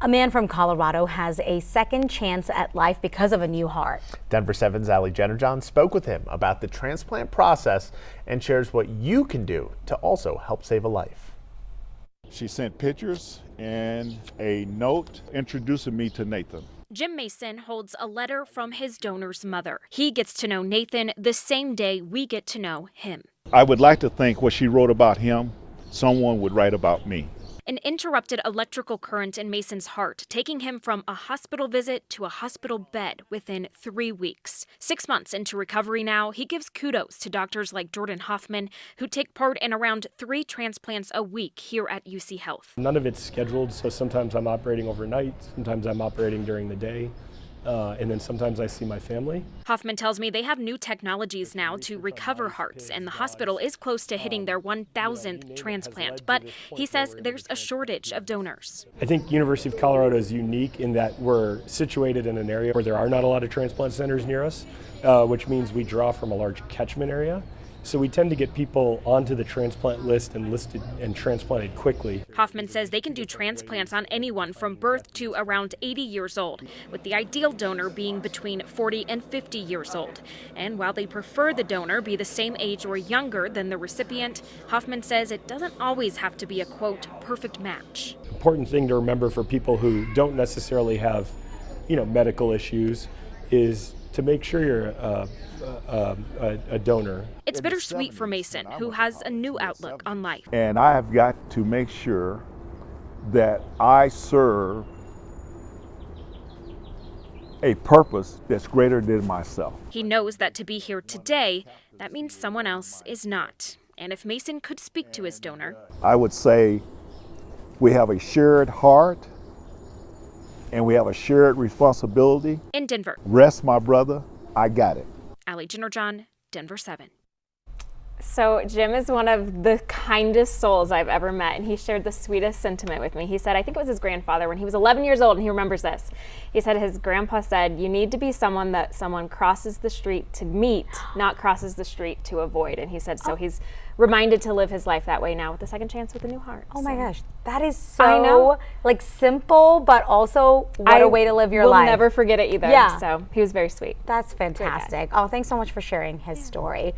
A man from Colorado has a second chance at life because of a new heart. Denver 7's Ali Jennerjohn spoke with him about the transplant process and shares what you can do to also help save a life. She sent pictures and a note introducing me to Nathan. Jim Mason holds a letter from his donor's mother. He gets to know Nathan the same day we get to know him. I would like to think what she wrote about him, someone would write about me. An interrupted electrical current in Mason's heart, taking him from a hospital visit to a hospital bed within 3 weeks. 6 months into recovery now, he gives kudos to doctors like Jordan Hoffman, who take part in around 3 transplants a week here at UCHealth. None of it's scheduled, so sometimes I'm operating overnight, sometimes I'm operating during the day. And then sometimes I see my family. Hoffman tells me they have new technologies now to recover hearts, and the hospital is close to hitting their 1,000th transplant. But he says there's a shortage of donors. I think University of Colorado is unique in that we're situated in an area where there are not a lot of transplant centers near us, which means we draw from a large catchment area. So we tend to get people onto the transplant list and listed and transplanted quickly. Hoffman says they can do transplants on anyone from birth to around 80 years old, with the ideal donor being between 40 and 50 years old. And while they prefer the donor be the same age or younger than the recipient, Hoffman says it doesn't always have to be a, quote, perfect match. Important thing to remember for people who don't necessarily have, medical issues is to make sure you're a donor. It's bittersweet for Mason, who has a new outlook on life. And I have got to make sure that I serve a purpose that's greater than myself. He knows that to be here today, that means someone else is not. And if Mason could speak to his donor, I would say we have a shared heart and we have a shared responsibility. In Denver. Rest, my brother, I got it. Ali Jennerjohn, Denver 7. So Jim is one of the kindest souls I've ever met, and he shared the sweetest sentiment with me. He said, I think it was his grandfather when he was 11 years old, and he remembers this. He said his grandpa said, you need to be someone that someone crosses the street to meet, not crosses the street to avoid. And he said, so he's reminded to live his life that way now with a second chance with a new heart. Oh my gosh, that is so simple, but also what a way to live your life. We'll never forget it either. Yeah. So he was very sweet. That's fantastic. Oh, thanks so much for sharing his story.